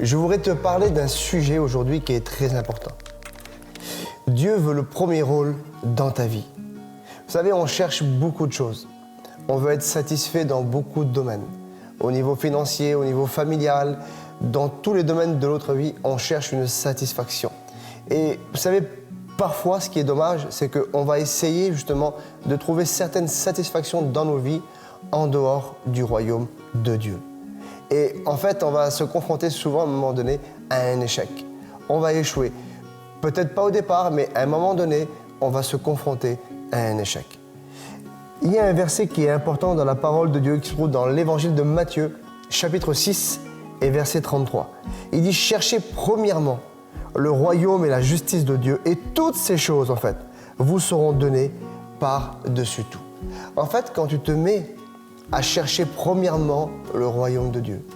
Je voudrais te parler d'un sujet aujourd'hui qui est très important. Dieu veut le premier rôle dans ta vie. Vous savez, on cherche beaucoup de choses. On veut être satisfait dans beaucoup de domaines. Au niveau financier, au niveau familial, dans tous les domaines de notre vie, on cherche une satisfaction. Et vous savez, parfois, ce qui est dommage, c'est qu'on va essayer justement de trouver certaines satisfactions dans nos vies en dehors du royaume de Dieu. Et en fait, on va se confronter souvent à un moment donné à un échec. On va échouer. Peut-être pas au départ, mais à un moment donné, on va se confronter à un échec. Il y a un verset qui est important dans la parole de Dieu qui se trouve dans l'évangile de Matthieu, chapitre 6 et verset 33. Il dit « Cherchez premièrement le royaume et la justice de Dieu et toutes ces choses, en fait, vous seront données par-dessus tout. » En fait, quand tu te mets à chercher premièrement le royaume de Dieu,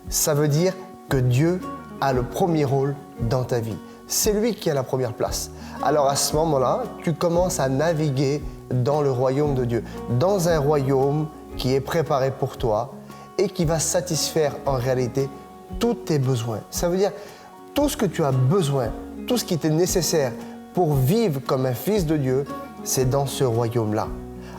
ça veut dire que Dieu a le premier rôle dans ta vie. C'est lui qui a la première place. Alors à ce moment-là, tu commences à naviguer dans le royaume de Dieu, dans un royaume qui est préparé pour toi et qui va satisfaire en réalité tous tes besoins. Ça veut dire tout ce que tu as besoin, tout ce qui t'est nécessaire pour vivre comme un fils de Dieu, c'est dans ce royaume-là.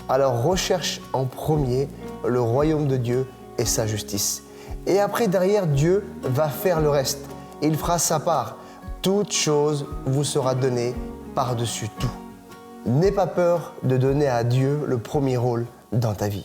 Alors recherche en premier le royaume de Dieu et sa justice. Et après, derrière, Dieu va faire le reste. Il fera sa part. Toute chose vous sera donnée par-dessus tout. N'aie pas peur de donner à Dieu le premier rôle dans ta vie.